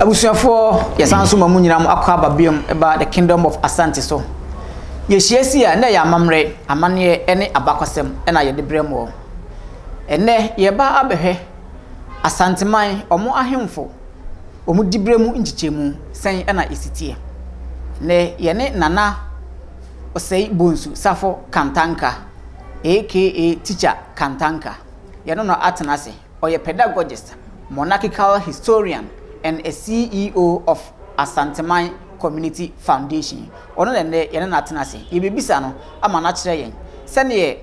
Abusuafo yesanso mamu nyinam akwa babiom eba the kingdom of Asante so. Yehyiasi a na ya amamre amane ene abakosem ena ye debremo. Ene ye ba abehwe Asanteman omo ahemfo omu dibremu nchichemu sen ena esitie. Ne ye ne nana osei bonsu safo Kantanka aka teacher Kantanka. Ye no atenase oye pedagogist, monarchical historian and a CEO of Asanteman Community Foundation. Ono ne ye na atenase ye bebisa no ama na kire yen sene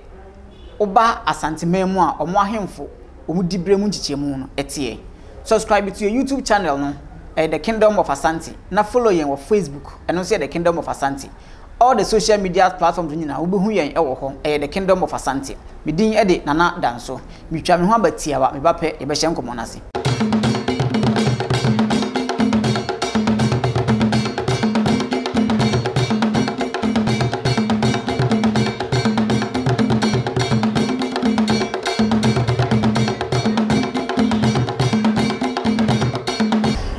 oba Asanteman mu a omo ahemfo omu dibremu nchichemu no etie. Subscribe to your YouTube channel no the Kingdom of Asante. Na follow yen on Facebook and also the Kingdom of Asante. All the social media platforms nyina obehu yen ewo ho the Kingdom of Asante. Me din ede Nana Danso. Me twa me ho abatia wa me ba pe ye be hye nkomo nase.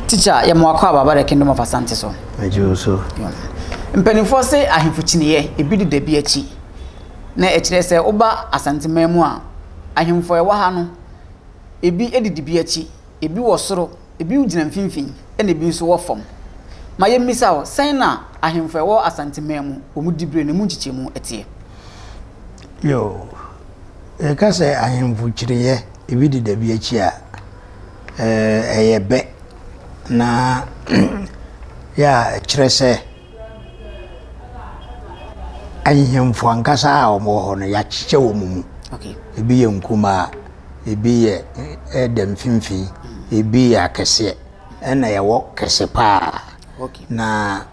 Teacher ya mwakwa baba the Kingdom of Asante so. Ajo so. Mpenifo se ahemfo chiniye ebidi da bi achi. Na ekire se oba Asanteman mu a ahemfo e wa ha no ebi edidi bi achi, ebi wo soro, ebi ugina mfimfin, ena ebi nso wo fom. Ma ye mmisa wo sen na ahemfo e wo Asanteman mu omu dibre ne mu nchichemu etie. Yo. E ka se ahemfo chiriye ebidi da bi achi a eyebe na ya chirese ahemfo ankasa a omo ho no ya chiche wo mumu. Okay. Ebi ye nkuma, ebi ye edem finfin, ebi ye akese ena ye wo kese pa. Okay. Na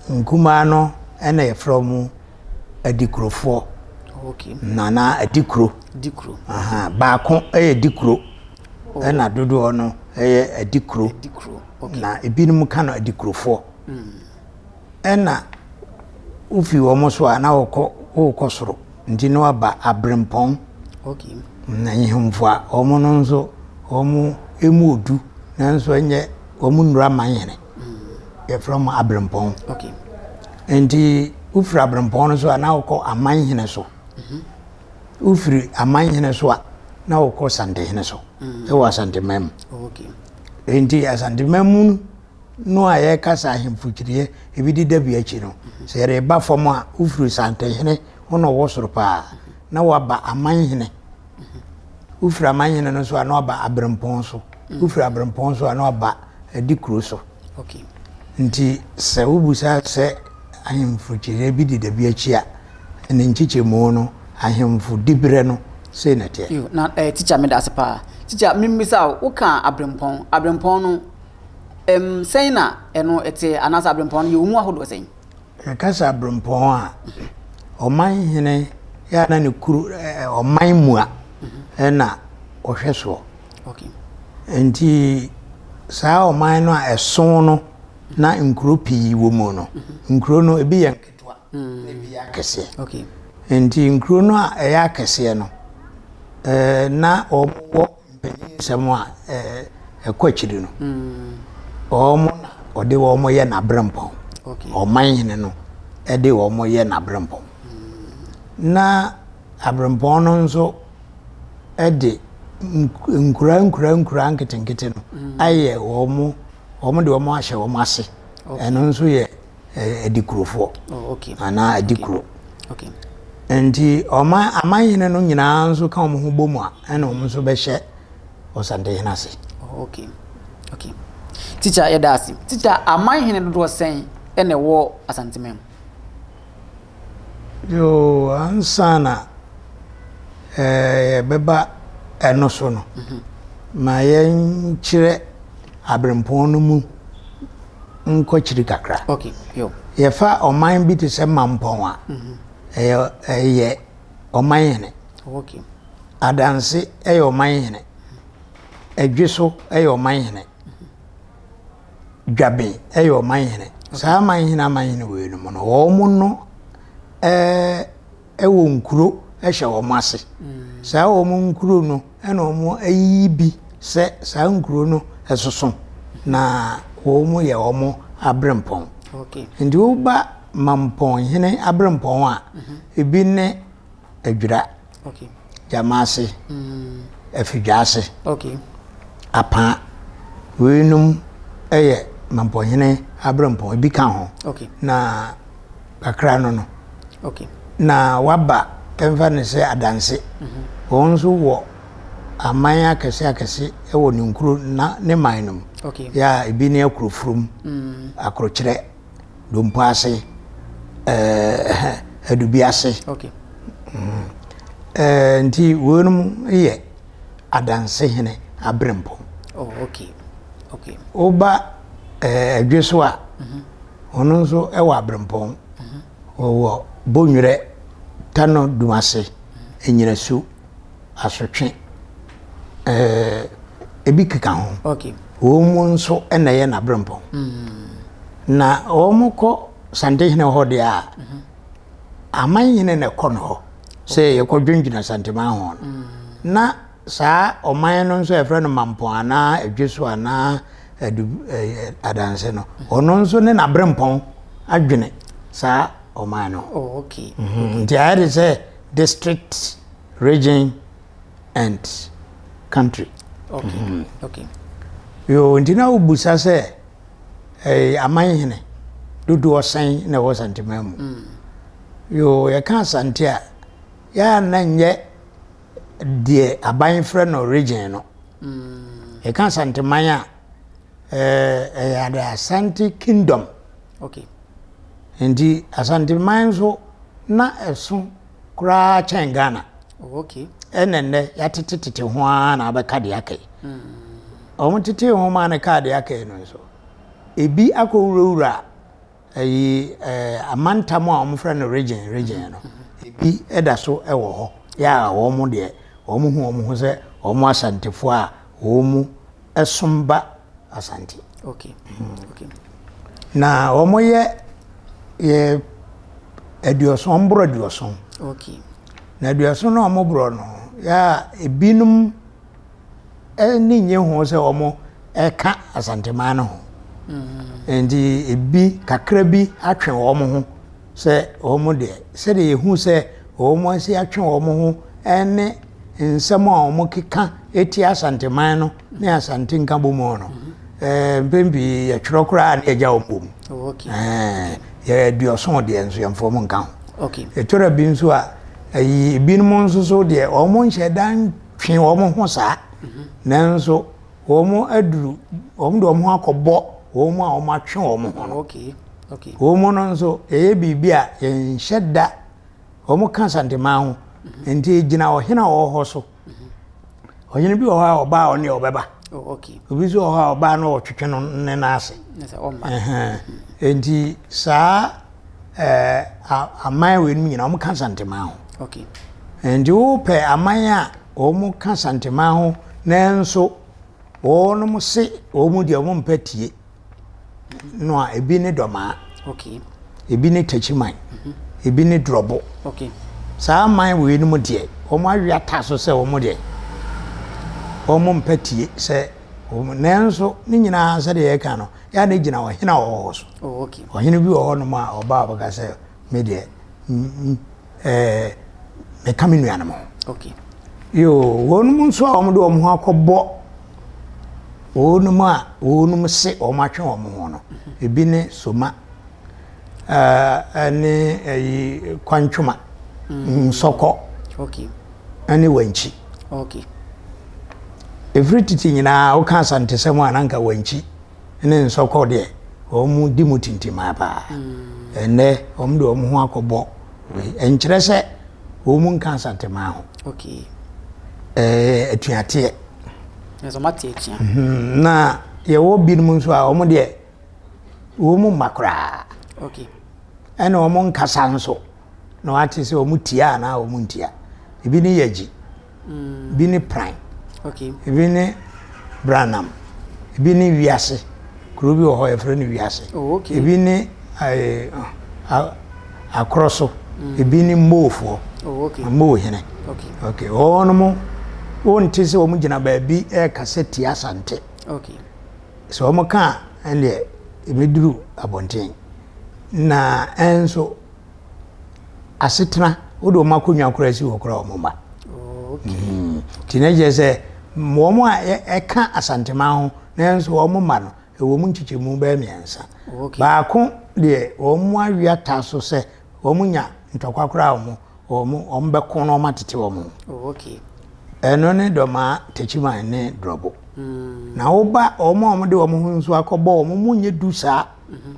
nkuma no ena ye from adikrofo. Okay. Nana adikro. Dikro. Aha, baako dikro. Ena dodo no adikro. Dikro. Okay. Na ebinum ka no adikrofo. Ena ufi wo so ana wokọ soro ndi no aba abrempon. Okay. Na ihemfo a omo no nso omo emu odu na nso enye omo nura manyene. E from abrempon. Okay. Ndi ufri abrempon no so ana wokọ amanyene so. Ufri amanyene so a na wokọ Santehene so. E wa Asanteman. Okay. Ndi Asanteman no aye kasa ahemfo chiriye ebidi da bi achi no se yere ba fom a ufuru Santehene ono wo soro pa na waba amanhene ufuru amanhene no so na waba abrempon so ufuru abrempon so na waba adikro so. Okay. Nti se ubusa se ahemfo chiriye ebidi da bi achi a ne nchichemu no ahemfo dibre no se na tie. Yo na teacher me da sepa teacher mimmisa wo ka abrempon no sen na eno ete anasa abrempon ye umu ahodo sen. Kasa abrempon a omanhene ya na ne kuru oman mu a na ohweso. Okay. Nti saa oman no a eson no na nkuro pii wo mu no nkuro no ebi ye nketwa ebi ya kese. Okay. Nti nkuro no a ya kese no na omo mpanyin samo a ekwachiri no omo na ode wo mo ye na abrempon. Okay. Omanhene no ede wo mo ye na abrempon. Na abrempon no nso ede nkura nketenkete no aye wo mo de wo mo ahye wo mo ase. Eno nso ye adikrofo. Oh, okay. Ana adikro. Okay. Enti amanhene no nyina nso ka wo ho bomu a ena wo nso be hye Osantehene ase. Okay. Okay. Teacher yedasi. Teacher amanhene do sen ene wo Asanteman. Yo ansana beba eno so no. Ma yen kire abrempon no mu nko kiri kakra. Okay. Yo. Ye fa oman bi te se mampon a. Ye omanhene. Okay. Adanse omanhene. Edweso omanhene. Dwabe omanhene. Sa amanhene we no no omo no ewo nkuro ehye wo mase. Sa omo nkuro no ena omo ayibi se sa nkuro no esoso na wo mu ye omo abrempon okay ndi wo ba mampon hene abrempon a ebi ne adwira okay jamase afidwase okay apa wenum eye mampon hene abrempon ebi kan ho okay na kakra no okay na waba emfa ne se adanse wonso wo amanya akese ewo ne nkuru na ne manum okay ya ebi ne akurofrum akrokyere dompase adubiase okay nti wonum ye adanse hene abrempon oh okay okay oba adweso a ono nso ewa abrempon wo bonwere tano dumase enyinasu asotwe ebi keka ho okay wo mu nso ena ye na abrempon na wo mu ko sante hene ho de a aman hene ne kɔ no se ye ko dwendwina sante man ho na saa oman no nso efre no mampon ana adweso ana adanse no ono nso ne na abrempon adwene saa oman no oh okay nti I say district, region and country. Okay. Okay. Yo ntina ubusa se aman hene dodo osan na wo santemam. Yo ya kan sante a ya na nye de aban frɛ no region no. Ya kan santeman a ya da Asante Kingdom. Okay. Ndi asanteman so na eso kura chen Ghana. Okay. Enenne ya tete ho na abeka de akai. Omo tete ho ma na ka de akai no so. Ebi akowura amantam a omo frɛ no region no. Ebi eda so ewo ho. Ya omo de omo ho se omo asantefo a omo esomba asante. Okay. Okay. Na omo ye eduoson ombro eduoson. Okay. Na eduoson no omo bro no ya ebinum eni nye ho se omo eka asanteman no ho. Endi ebi kakra bi atwen omo ho se omo de se de yehu se omo asi atwen omo ho ene nsem a omo keka eti asanteman no ne asante nka bomo no mbembi ya twrokra na eja ombom. Okay. Ya eduoson de enso yamfom nka ho. Okay. Etora bi nso a binum nso so de omo nhyedan twen omo ho saa nanso omo aduru omo de omo akobọ omo a omo atwen omo ho. Okay. Okay. Omo no nso bibia yenhyeda omo kan santema ho enti gina ohena wo ho so ohene bi wo ha oba oni obeba. Oh, okay. Obi so ha oba no otwetwe no ne na ase. Yes, oma. Enti saa aman we nyina omo kan santema ho. Okay. Enti wo pe aman a omo kan santema ho nanso ono mo se omo de omo mpatie no a ebi ne doma. Okay. Ebi ne tachiman. Ebi ne drobo. Okay. Saa man we no mo de omo awia taso se omo de omo mpatie se omo nanso ni nyina se de ye ka no ya na gina ohena wo so. Oh, okay. Ohene bi wo no ma oba baka se me de me kaminu anamo. Okay. Yo wonum nso a omo de omo ho akobọ wonum se omo atwe omo ho no ebi ne soma ane kwantwuma nsoko. Okay. Ane wanchi. Okay. Every titi nyina wo kan sante semu ananka wanchi ene nsoko de omu di mutintima ba ene omu de omu ho akobọ enkyere se omu kan sante ma ho. Okay. Atuate Yes, omate etia. na ye wo binum nso a omu de omu makra. Okay. Ene omu nkasa nso na wate se omu tia na omu ntia ebi ni yaji bi ni prime. Okay. Ebi ni branam ebi ni wiase kuro bi ho efre ni wiase. Oh, okay. Ebi ni akroso ebi ni mofo. Oh, okay. Mo hene. Okay. Okay ono mo wonte se omu gina ba bi e kaseti asante. Okay. So omu ka ende ebeduru abonten na enso asetena odo makonwa korasi wo kora omoma okay teenager say mo a eka asantema ho na enso omoma no ewo mu nchichemu ba miensa okay ba ko de omo awia taso se omunya ntokwa kora omo be no matete omo okay eno ne doma techiman ne drobo na oba omo de omo hu nso akobo omo munye dusa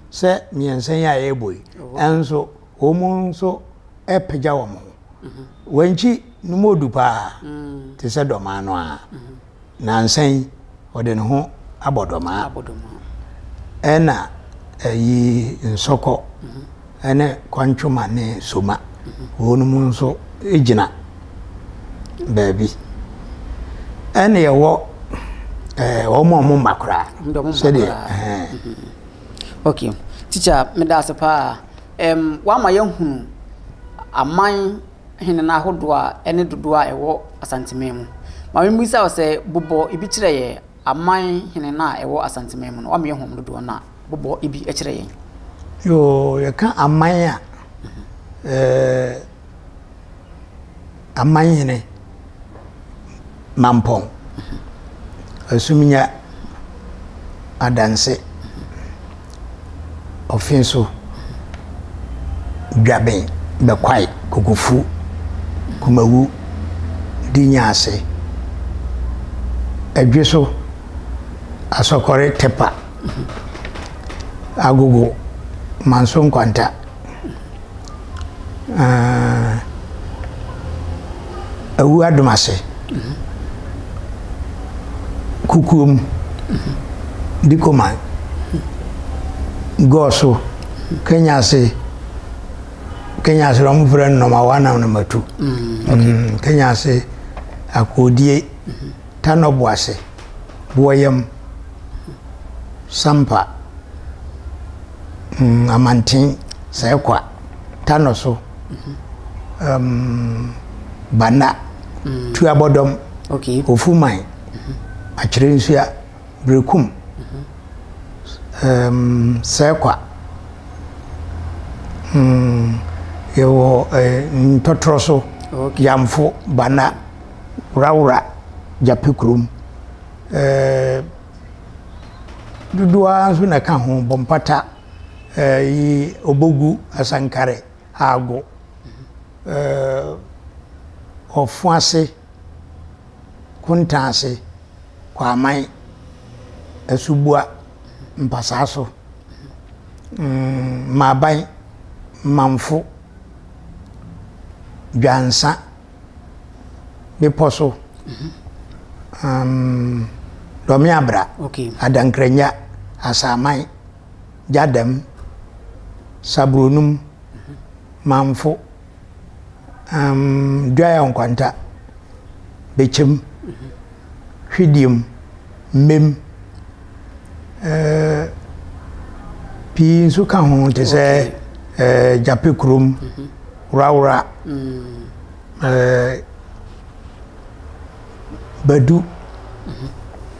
se miensa ya eboi enso omo nso epeja omo wenchi numodu pa te se doma no a na nsan ode ne ho abodoma ena yi nsoko ene kwanchuma ne soma wonu mu nso ejina baby ene yewo omo makra se de okay teacher me da sepa wa ma yehunu aman hene na hodo a ene dodo a ewo asanteme mu ma me mbisa wo se bobo ibi kire ye aman hene na ewo asanteme mu no wa me yehum dodo na bobo ibi e kire ye yo ye kan aman a aman hene mampon asuminya adanse ofenso dwaben bekwai kokofu kumawu dinyase adweso asokore tepa agogo manson kwanta awu adomase kukum dikoma goso kenyase rom friend no ma wana no matu okay kenyase akodie tanoboase boyam sampa amantin sekwa tanoso bana tu abodom okay ofumai achirensia brekum sekwa yewo ntotroso okay yamfo bana rawra japikrum duduwa so na ka ho bompata yi obogu asankare ago ofuase kuntase kwamai asubua mpasaso mabai mamfo dwansa biposo domiabra okay adankrenya asamai jadam sabronum mamfo dwaya onkwanta bechem hwidium mem pi su ka ho te se japekrum rawra badu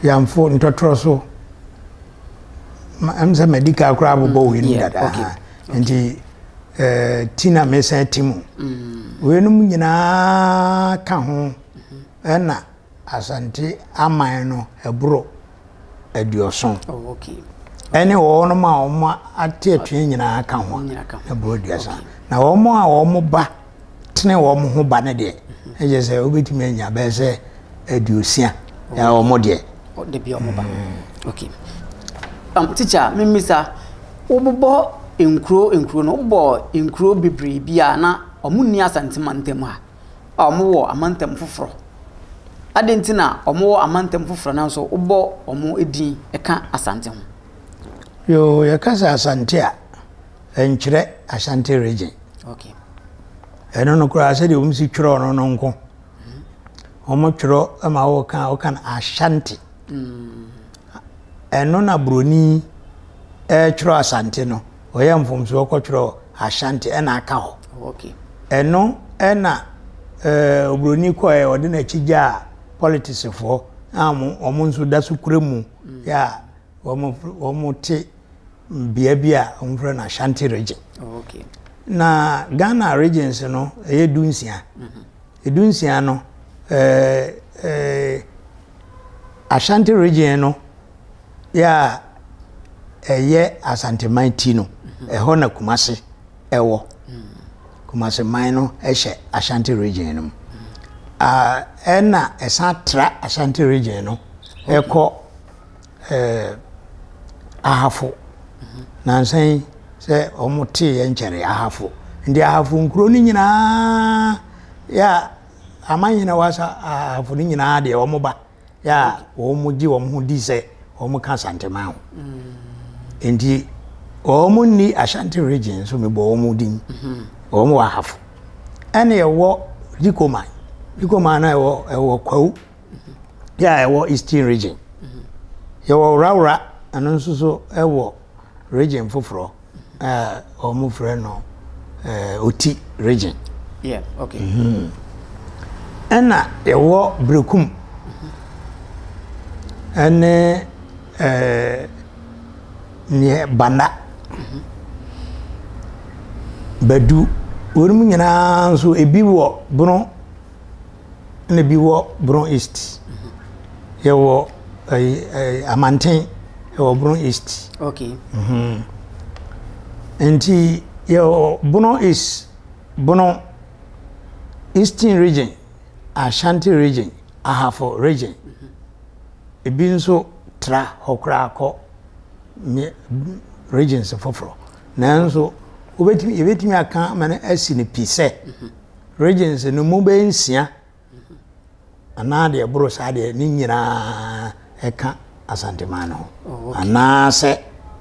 yamfo ntotroso amza medical crab bo we ni dada nti tina mesa timu we no nyina ka ho na asante aman no ebro adioson okay ene wo no ma o ate atwe nyina ka ho ebro aduasa na wo mo a wo mo ba tene wo mo ho ba ne de eje se obetimi anya ba se adiosia ya wo mo de de bi o mo ba okay teacher memisa obobo enkro no obo enkro bibiri bia na omunni asantemantam ha omo amantem foforo adentina omo amantem foforo na so obo omo edin eka asante ho yo yakasa asante a enkyere asante region okay eno no kura ase de umsi tworo no no nko omo tworo ama wo kan ashanti eno na broni tworo asante no oyam fomso okotworo ashanti ena aka ho okay eno ena obroni ko e odina chija politics for omo nso da su kuremu ya wɔn te bea bi a wɔmfrɛ no Ashanti region. Okay. Na Ghana regions no ɛyɛ dunsia. Dunsia no Ashanti region no ya ɛyɛ Asanteman ti no ɛhɔ na Kumasi ɛwɔ. Kumasi man no ɛhyɛ Ashanti region no. Ɛna ɛsan tra Ashanti region no ɛkɔ Ahafo. Nansan sɛ ɔmo te yɛ nkyɛre Ahafo. Ndi Ahafo nkuro ni nyinaa ya amanyina wasa Ahafo ni nyinaa de ɔmo ba ya ɔmo gi ɔmo ho di sɛ ɔmo ka Asanteman ho. Ndi ɔmo ni Ashanti region so me bɔ ɔmo din. Ɔmo Ahafo. Ɛna ɛwɔ Likoma na ɛwɔ Kwawu. Ya ɛwɔ Eastern region. Yɛwɔ Rawra ano nso so ɛwɔ region foforo ɔmo frɛ no Oti region. Yeah, okay. Ɛna yɛwɔ Brekum. Ɛne ne Banda. Badu wɔn nyinaa nso ebi wɔ Bono na bi wɔ Bono East. Yɛwɔ Amanten yɛwɔ Bono East. Okay. Nti yɛwɔ Bono East, Bono Eastern region, Ashanti region, Ahafo region. Ebi nso tra hokra akɔ regions foforo. Nanso yɛbɛtumi aka amane asi ne pise regions no mu bɛ nsia ana de boro saa de ne nyinaa ɛka Asanteman no. Ana sɛ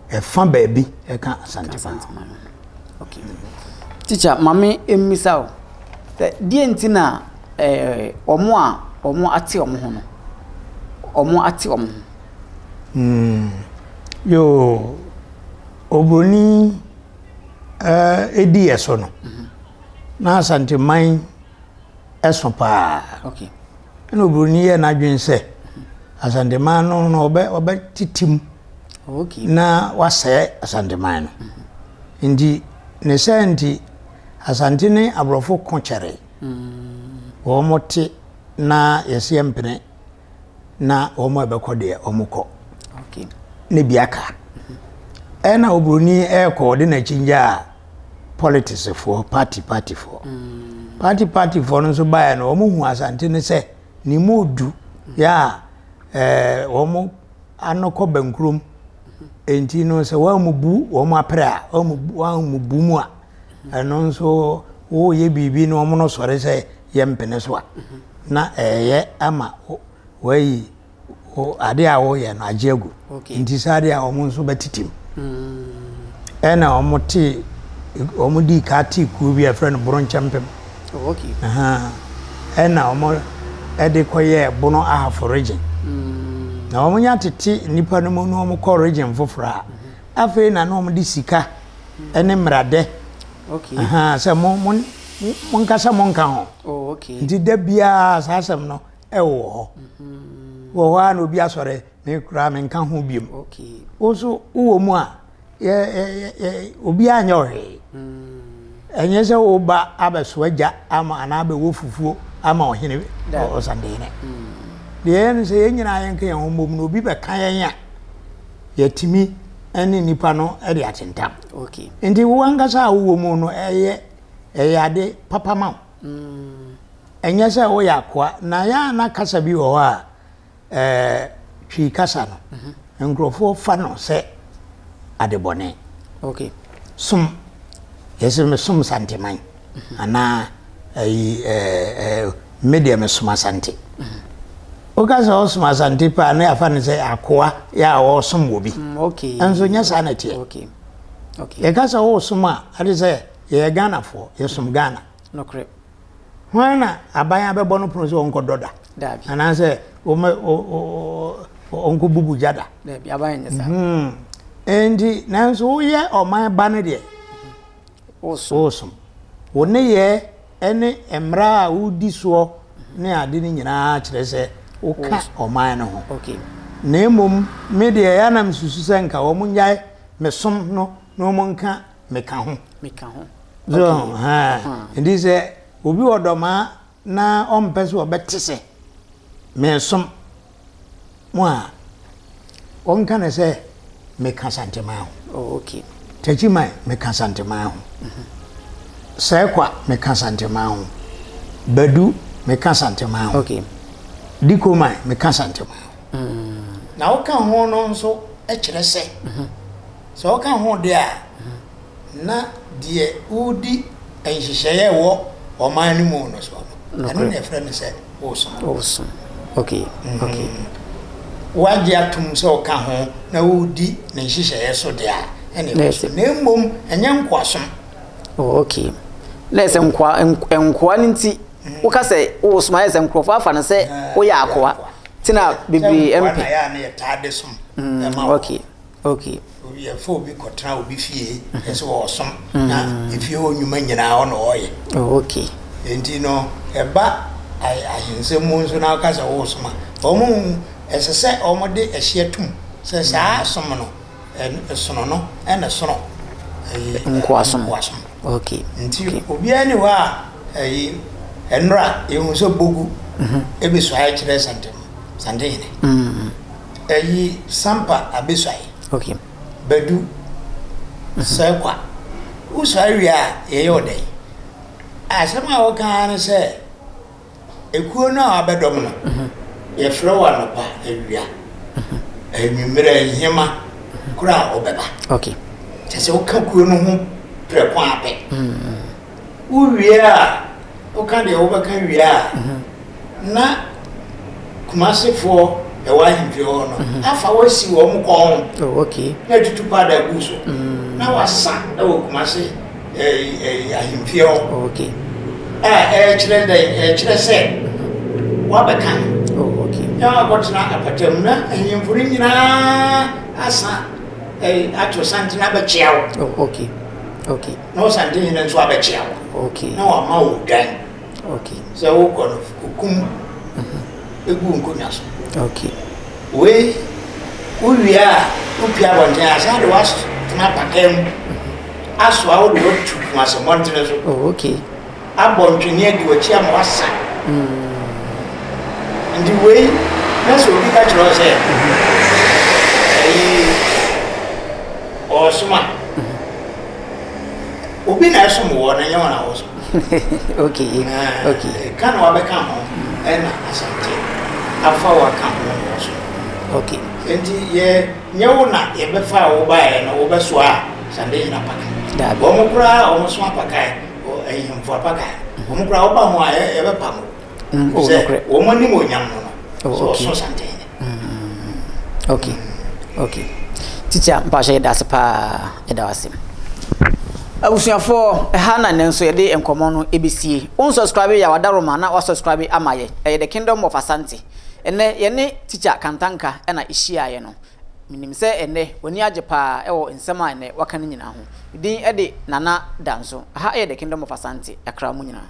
ɛfa baabi ɛka Asanteman. Okay. Teacher, mami emisa o. Die ntina ɔmo ate ɔmo ho no. Ɔmo ate ɔmo ho. Yo obroni edi eso no. Na Asanteman eso pa. Okay. Na obroni ye na dwen sɛ Asanteman no obe titim. Okay. Na wasɛ Asanteman no. Ndi ne senti Asante ne abrofo konkyere. Wɔn te na yɛse mpene na wɔn ɛbɛkɔ de wɔn kɔ. Okay. Ne biaka. Ɛna obroni ɛkɔ de na chinja politics for party for. Party for no so bae no wɔn hu Asante ne sɛ ne modu ya wɔn anokɔ bankrom. Enti no sɛ wɔn mu bu wɔn apre a wɔn mu bu mu a ɛno nso wo ye bibi no wɔn no sɔre sɛ yɛ mpene so a na ɛyɛ ama wɔyi ade a wɔyɛ no agye agu. Nti sade a wɔn nso bɛtitim. Ɛna wɔn di ka ti ku bi afrɛ no Boronkyɛmpem. Okay. Ɛna wɔn ɛde kɔyɛ Bono Ahafo region. Na wɔn nya tete nipa no mu no wɔn kɔ region foforo a afei na wɔn de sika ɛne mrade. Okay. Sɛ mon kasa mon kan ho. Oh, okay. Nti da bia saasɛm no ɛwɔ hɔ. Wɔ hɔ a na obi asɔre me kura me nka ho biem. Okay. Oso wo mu a obi anya ɔhwe. Ɛnyɛ sɛ wo ba abɛso agya ama ana abɛwɔ fufuo ama ɔhene ɔsandene. Deɛ no sɛ yɛnyina yɛnka yɛn ho mbom no obi bɛka yɛn a yɛtimi ɛne nipa no ɛde atentam. Okay. Nti wo ankasa a wo mu no ɛyɛ ade papa ma. Ɛnyɛ sɛ wo yɛ akoa na ya na kasa bi wɔ hɔ a twi kasa no. Nkrofo fa no sɛ ade bɔne. Okay. Sum yɛsɛ me sum Santeman. Ana media me sum Asante. Okasa osum Asante pa na afa ne sɛ akoa ya wo sum wo bi. Okay. Enso nya sa na tie. Okay. Okay. Ye kasa wo sum a ade sɛ ye Ghana fo ye sum Ghana. No correct. Hwana abaya bɛbɔ no prono sɛ onko doda. Dabi. Ana sɛ onko bubu jada. Dabi abaya nyesa. Endi nanso wo ye oman ba ne de. Osum. Wo ne ye ene emra a wudi so ne ade ni nyina kyerɛ sɛ oka oman no ho. Okay. na emom me de ya na msusu se nka wo munyae mesom no no monka meka ho so ha ndi se obi odoma na ompese obetese mesom mo a onka na se meka santema ho okay Tachimai meka santema ho Sekwa meka santema ho Badu meka santema ho okay Dikomai meka santema ho na oka ho no nso e kire se so oka ho de a na de udi enhihye wo oman ni mu no so anu na efra ne se awesome okay okay waje atum se oka ho na udi na enhihye so de a ene na mmom enye nkwasom okay let's nkwa nti woka se wo soma se nkrofo afa na se wo ya akwa tina bibi mp na ya na ya tade som okay okay we fo bi kotra obi fie ese wo som na ifie onyuma nyina ho no oye okay enti no eba ahinse mu nso na aka se wo soma omu ese se omode ehie tum se saa som no sono no ena sono nkwasom okay nti obi ani wa enra ehun so bogu ebeso aye kire sante ne sampa abeso aye okay Badu Sekwa usawia ye yodai asema wokan se ekuo na abedom no ye flower no pa ewia enwumere hima kura obeba okay tese wokan kuo no ho prepon ape uwia wokan de wokan wia na kumasefo e wa himfio no afa wasi wo mko okay na tutupa da guso na wasa na wo kumase ahimfio okay chire se wa beka okay ya gotna apatem na ahimfuri nyina asa ato santina ba chiawo okay okay no santina nso abechiawo okay na wa ma wo dan okay so wo kono hukum egu nkonyaso okay we uwia upia bonja asa de was na pakem aso a wo do tu maso montene so okay abontwene adi wachi am wasa ndi we na so bi ka chiro se osuma obi na so mo na nya wana oso okay okay kana wa beka ho ena asante afa wa ka ho oso okay enti ye nyewo na ye be fa wo ba ye no wo be so a sande na paka da bo mo kura o mo so paka o ehim fo paka o mo kura wo ba ho a ye be pa mo o mo ni mo nyam no so so sande okay okay teacher mpasha ye das pa e da wasim abusuafo hana nenso ye de enkomo no ebesie on subscribe ya wadaroma na wa subscribe amaye the Kingdom of Asante ene ye ne teacher Kantanka na ihia ye no minim se ene woni ajepa ewo nsema ene waka ne nyina ho din ede nana danso ha ye the Kingdom of Asante akra mu nyina